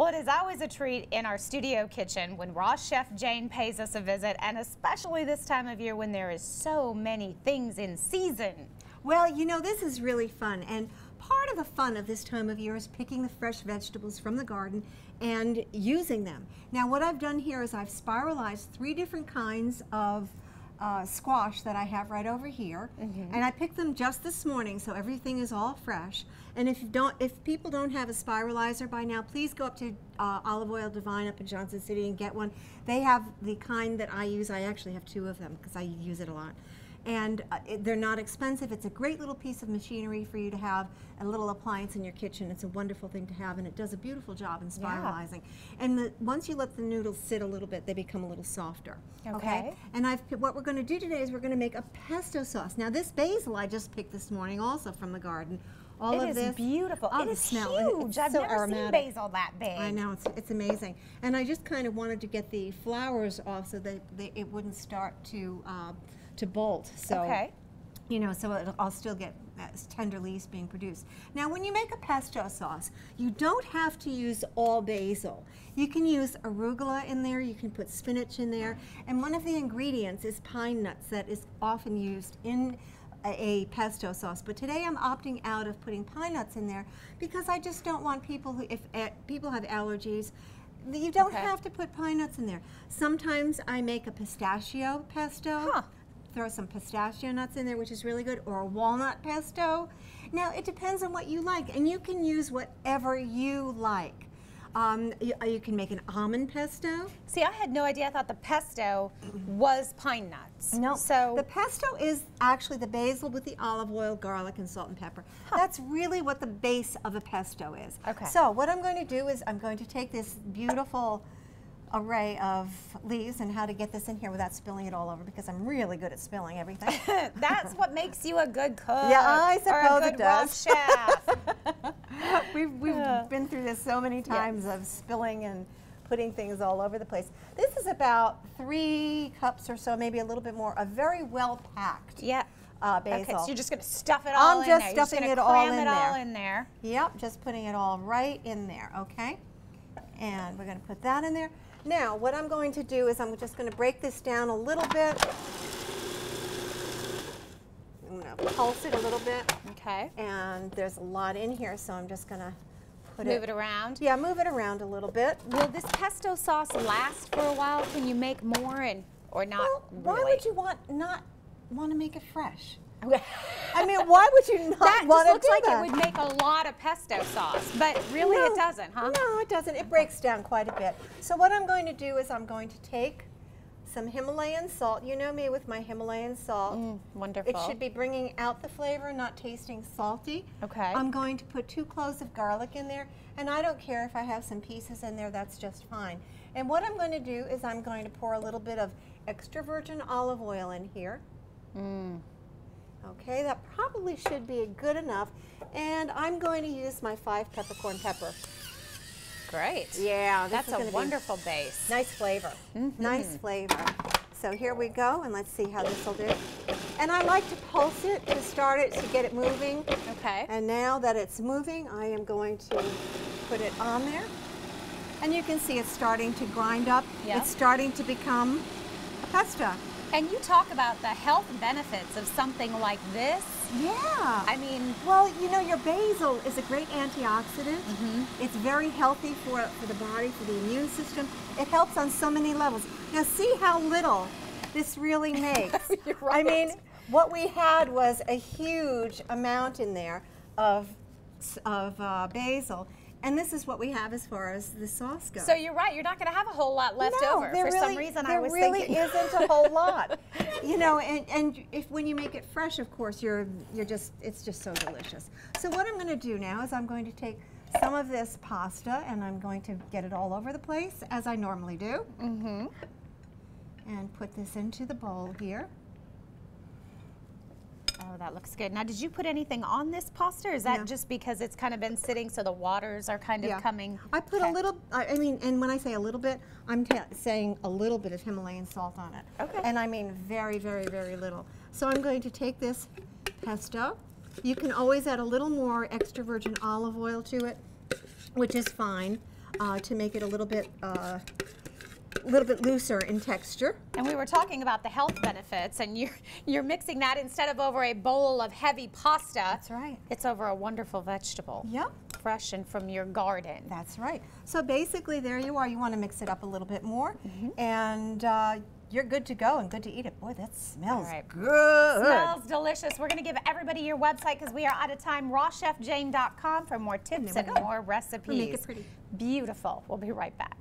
Well, it is always a treat in our studio kitchen when Raw Chef Jane pays us a visit, and especially this time of year when there is so many things in season. Well, you know, this is really fun, and part of the fun of this time of year is picking the fresh vegetables from the garden and using them. Now, what I've done here is I've spiralized 3 different kinds of squash that I have right over here, and I picked them just this morning, so everything is all fresh. And if people don't have a spiralizer by now, please go up to Olive Oil Divine up in Johnson City and get one. They have the kind that I use. I actually have 2 of them because I use it a lot. And they're not expensive. It's a great little piece of machinery for you to have, a little appliance in your kitchen. It's a wonderful thing to have, and it does a beautiful job in spiralizing. Yeah. And once you let the noodles sit a little bit, they become a little softer. Okay. And what we're going to do today is we're going to make a pesto sauce. Now, this basil I just picked this morning, also from the garden. It is beautiful. It is huge. I've never seen basil that big. I know, it's amazing. And I just kind of wanted to get the flowers off so that it wouldn't start to bolt. So, you know, so I'll still get tender leaves being produced. Now, when you make a pesto sauce, you don't have to use all basil. You can use arugula in there, you can put spinach in there, and one of the ingredients is pine nuts that is often used in a pesto sauce. But today I'm opting out of putting pine nuts in there because I just don't want people who, if people have allergies, you don't have to put pine nuts in there. Sometimes I make a pistachio pesto. Throw some pistachio nuts in there, which is really good, or a walnut pesto. Now, it depends on what you like, and you can use whatever you like. You can make an almond pesto. See, I had no idea. I thought the pesto was pine nuts. No, so the pesto is actually the basil with the olive oil, garlic, and salt and pepper. That's really what the base of a pesto is. So what I'm going to do is I'm going to take this beautiful array of leaves and how to get this in here without spilling it all over, because I'm really good at spilling everything. That's what makes you a good cook. Yeah, I suppose it does. Chef. We've been through this so many times of spilling and putting things all over the place. This is about 3 cups or so, maybe a little bit more, a very well packed basil. Okay, so you're just going to stuff it all in there. I'm just stuffing it all in there. Yep, just putting it all right in there, okay? And we're going to put that in there. Now, what I'm going to do is I'm just going to break this down a little bit. I'm going to pulse it a little bit. Okay. And there's a lot in here, so I'm just going to move it around. Yeah, move it around a little bit. Will this pesto sauce last for a while? Can you make more or not? Well, really? why would you not want to make it fresh? I mean, why would you not want to do that? That just looks like it would make a lot of pesto sauce, but really it doesn't, huh? No, it doesn't. It breaks down quite a bit. So what I'm going to do is I'm going to take some Himalayan salt. You know me with my Himalayan salt. Wonderful. It should be bringing out the flavor, not tasting salty. Okay. I'm going to put 2 cloves of garlic in there, and I don't care if I have some pieces in there, that's just fine. And what I'm going to do is I'm going to pour a little bit of extra virgin olive oil in here. Okay, that probably should be good enough. And I'm going to use my 5 peppercorn pepper. Great. Yeah, that's a wonderful base. Nice flavor. Nice flavor. So here we go, and let's see how this will do. And I like to pulse it to start it, to get it moving. Okay. And now that it's moving, I am going to put it on there. And you can see it's starting to grind up. It's starting to become a pesto. And you talk about the health benefits of something like this. Yeah. I mean, well, you know, your basil is a great antioxidant. It's very healthy for the body, for the immune system. It helps on so many levels. Now, see how little this really makes. You're right. I mean, what we had was a huge amount in there of basil. And this is what we have as far as the sauce goes. So you're right. You're not going to have a whole lot left over. For some reason, I was thinking there really isn't a whole lot. You know, and when you make it fresh, of course, it's just so delicious. So what I'm going to do now is I'm going to take some of this pasta and I'm going to get it all over the place, as I normally do. And put this into the bowl here. Oh, that looks good. Now, did you put anything on this pasta, or is that just because it's kind of been sitting so the waters are kind of coming? I put a little, I mean, and when I say a little bit, I'm saying a little bit of Himalayan salt on it. Okay. And I mean very, very, very little. So I'm going to take this pesto. You can always add a little more extra virgin olive oil to it, which is fine. to make it a little bit looser in texture. And we were talking about the health benefits, and you're mixing that instead of over a bowl of heavy pasta. That's right. It's over a wonderful vegetable. Yep. Fresh and from your garden. That's right. So basically there you are. You want to mix it up a little bit more, and you're good to go and good to eat it. Boy, that smells good. Smells delicious. We're going to give everybody your website because we are out of time. rawchefjane.com for more tips and more recipes. We'll make it pretty. Beautiful. We'll be right back.